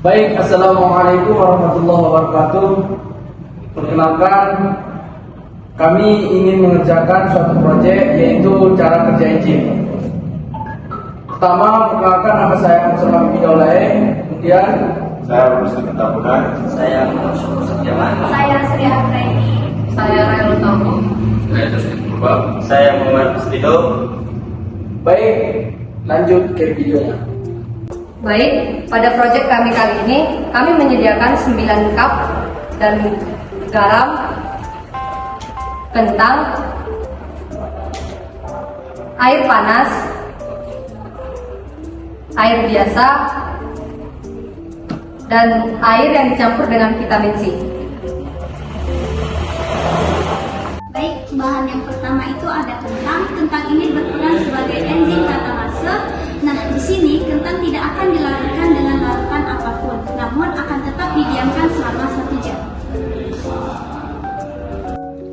Baik, Assalamualaikum warahmatullahi wabarakatuh. Perkenalkan, kami ingin mengerjakan suatu proyek yaitu cara kerja engine. Pertama, perkenalkan nama saya Muhammad Bidolae. Kemudian Saya Rusdi Kentabunan. Saya Muhammad Setiawan. Saya Sri Apreni. Saya Rael Utama. Saya Justin Purba. Saya Muhammad Pustido. baik, lanjut ke videonya. Baik, pada proyek kami kali ini, kami menyediakan 9 cup dan garam, kentang, air panas, air biasa, dan air yang dicampur dengan vitamin C. Baik, bahan yang pertama itu ada kentang. Kentang ini berperan sebagai enzim katalase. Nah, di sini kentang tidak akan dilarutkan dengan larutan apapun, namun akan tetap didiamkan selama 1 jam.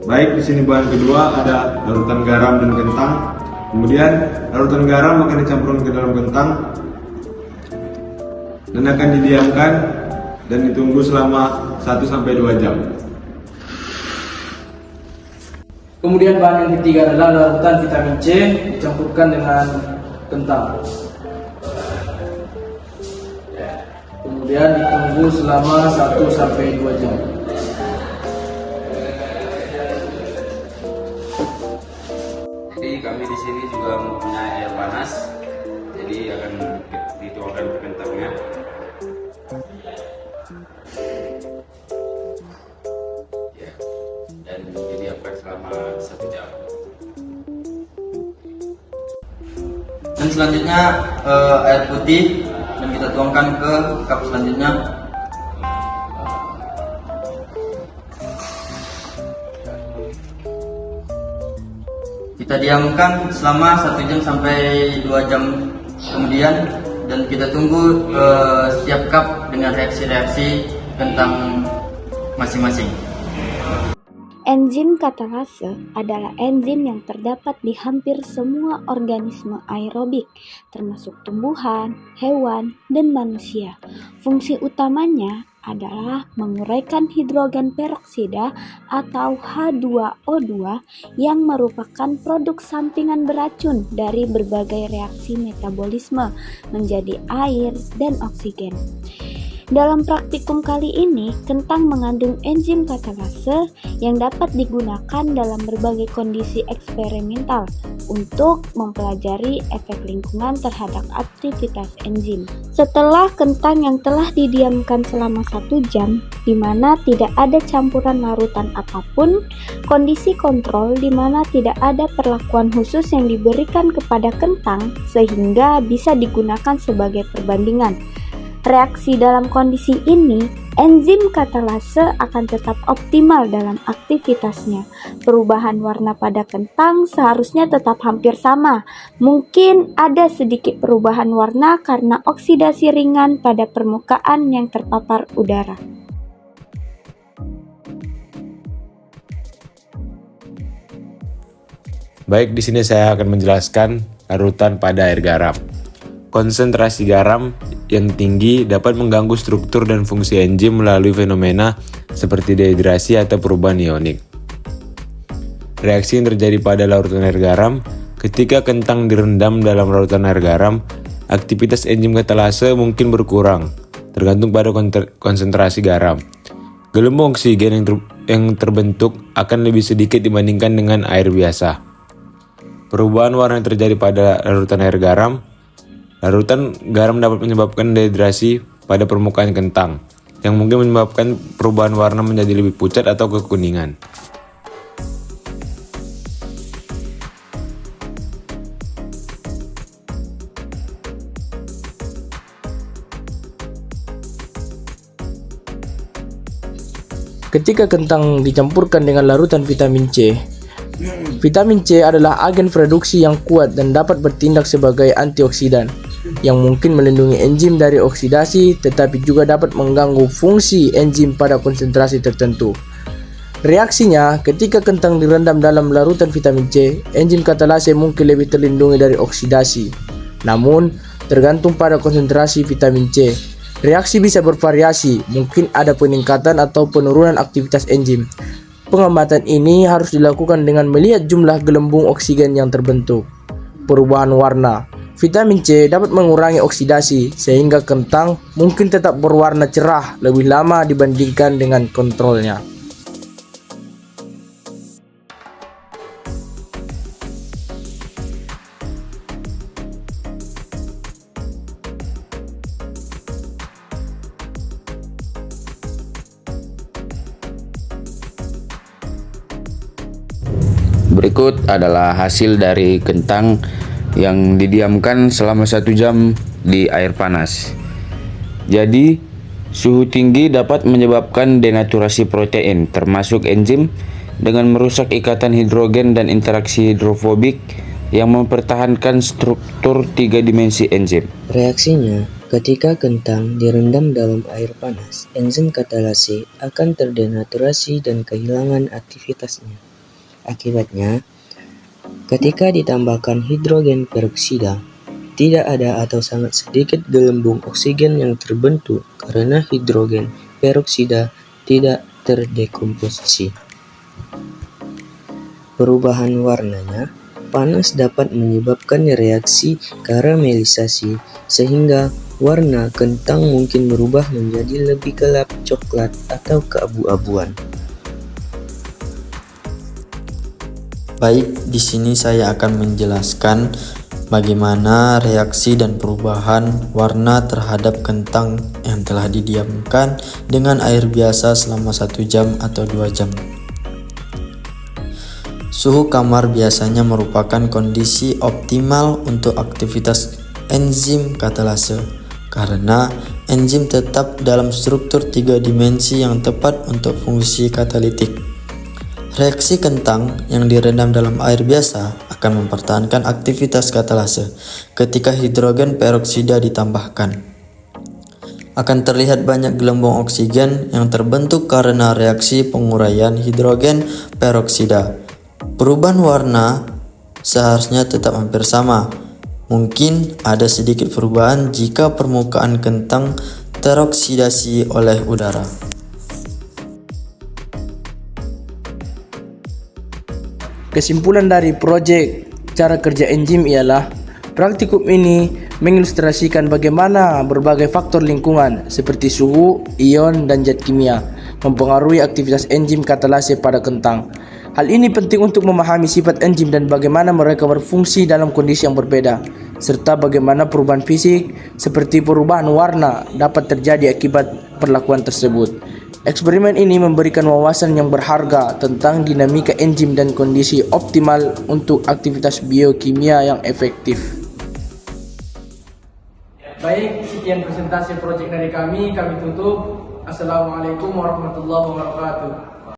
Baik, di sini bahan kedua ada larutan garam dan kentang. Kemudian larutan garam akan dicampurkan ke dalam kentang dan akan didiamkan dan ditunggu selama 1-2 jam. Kemudian bahan yang ketiga adalah larutan vitamin C dicampurkan dengan kentang. Kemudian ditunggu selama 1-2 jam. Jadi kami di sini juga mempunyai air panas, jadi akan dituangkan ke kentangnya. Ya, dan didiamkan selama 1 jam. Dan selanjutnya air putih dan kita tuangkan ke cup selanjutnya. Kita diamkan selama 1 jam sampai 2 jam kemudian dan kita tunggu setiap cup dengan reaksi-reaksi kentang masing-masing. Enzim katalase adalah enzim yang terdapat di hampir semua organisme aerobik, termasuk tumbuhan, hewan, dan manusia. Fungsi utamanya adalah menguraikan hidrogen peroksida atau H2O2 yang merupakan produk sampingan beracun dari berbagai reaksi metabolisme menjadi air dan oksigen. Dalam praktikum kali ini, kentang mengandung enzim katalase yang dapat digunakan dalam berbagai kondisi eksperimental untuk mempelajari efek lingkungan terhadap aktivitas enzim. Setelah kentang yang telah didiamkan selama 1 jam, di mana tidak ada campuran larutan apapun, kondisi kontrol di mana tidak ada perlakuan khusus yang diberikan kepada kentang sehingga bisa digunakan sebagai perbandingan. Reaksi dalam kondisi ini, enzim katalase akan tetap optimal dalam aktivitasnya. Perubahan warna pada kentang seharusnya tetap hampir sama. Mungkin ada sedikit perubahan warna karena oksidasi ringan pada permukaan yang terpapar udara. Baik, di sini saya akan menjelaskan larutan pada air garam. Konsentrasi garam yang tinggi dapat mengganggu struktur dan fungsi enzim melalui fenomena seperti dehidrasi atau perubahan ionik. Reaksi yang terjadi pada larutan air garam ketika kentang direndam dalam larutan air garam, aktivitas enzim katalase mungkin berkurang, tergantung pada konsentrasi garam. Gelembung oksigen yang terbentuk akan lebih sedikit dibandingkan dengan air biasa. Perubahan warna yang terjadi pada larutan air garam. Larutan garam dapat menyebabkan dehidrasi pada permukaan kentang, yang mungkin menyebabkan perubahan warna menjadi lebih pucat atau kekuningan. Ketika kentang dicampurkan dengan larutan vitamin C, vitamin C adalah agen produksi yang kuat dan dapat bertindak sebagai antioksidan yang mungkin melindungi enzim dari oksidasi, tetapi juga dapat mengganggu fungsi enzim pada konsentrasi tertentu. Reaksinya, ketika kentang direndam dalam larutan vitamin C, enzim katalase mungkin lebih terlindungi dari oksidasi. Namun, tergantung pada konsentrasi vitamin C. Reaksi bisa bervariasi, mungkin ada peningkatan atau penurunan aktivitas enzim. Pengamatan ini harus dilakukan dengan melihat jumlah gelembung oksigen yang terbentuk. Perubahan warna. Vitamin C dapat mengurangi oksidasi sehingga kentang mungkin tetap berwarna cerah lebih lama dibandingkan dengan kontrolnya. Berikut adalah hasil dari kentang yang didiamkan selama 1 jam di air panas. Jadi, suhu tinggi dapat menyebabkan denaturasi protein, termasuk enzim, dengan merusak ikatan hidrogen dan interaksi hidrofobik yang mempertahankan struktur 3 dimensi enzim. Reaksinya, ketika kentang direndam dalam air panas, enzim katalase akan terdenaturasi dan kehilangan aktivitasnya. Akibatnya, ketika ditambahkan hidrogen peroksida, tidak ada atau sangat sedikit gelembung oksigen yang terbentuk karena hidrogen peroksida tidak terdekomposisi. Perubahan warnanya, panas dapat menyebabkan reaksi karamelisasi sehingga warna kentang mungkin berubah menjadi lebih gelap coklat atau keabu-abuan. Baik, di sini saya akan menjelaskan bagaimana reaksi dan perubahan warna terhadap kentang yang telah didiamkan dengan air biasa selama 1 jam atau 2 jam. Suhu kamar biasanya merupakan kondisi optimal untuk aktivitas enzim katalase karena enzim tetap dalam struktur 3 dimensi yang tepat untuk fungsi katalitik. Reaksi kentang yang direndam dalam air biasa akan mempertahankan aktivitas katalase ketika hidrogen peroksida ditambahkan. Akan terlihat banyak gelembung oksigen yang terbentuk karena reaksi penguraian hidrogen peroksida. Perubahan warna seharusnya tetap hampir sama. Mungkin ada sedikit perubahan jika permukaan kentang teroksidasi oleh udara. Kesimpulan dari proyek cara kerja enzim ialah praktikum ini mengilustrasikan bagaimana berbagai faktor lingkungan seperti suhu, ion, dan zat kimia mempengaruhi aktivitas enzim katalase pada kentang. Hal ini penting untuk memahami sifat enzim dan bagaimana mereka berfungsi dalam kondisi yang berbeda, serta bagaimana perubahan fisik seperti perubahan warna dapat terjadi akibat perlakuan tersebut. Eksperimen ini memberikan wawasan yang berharga tentang dinamika enzim dan kondisi optimal untuk aktivitas biokimia yang efektif. Baik, sekian presentasi proyek dari kami tutup. Assalamualaikum warahmatullahi wabarakatuh.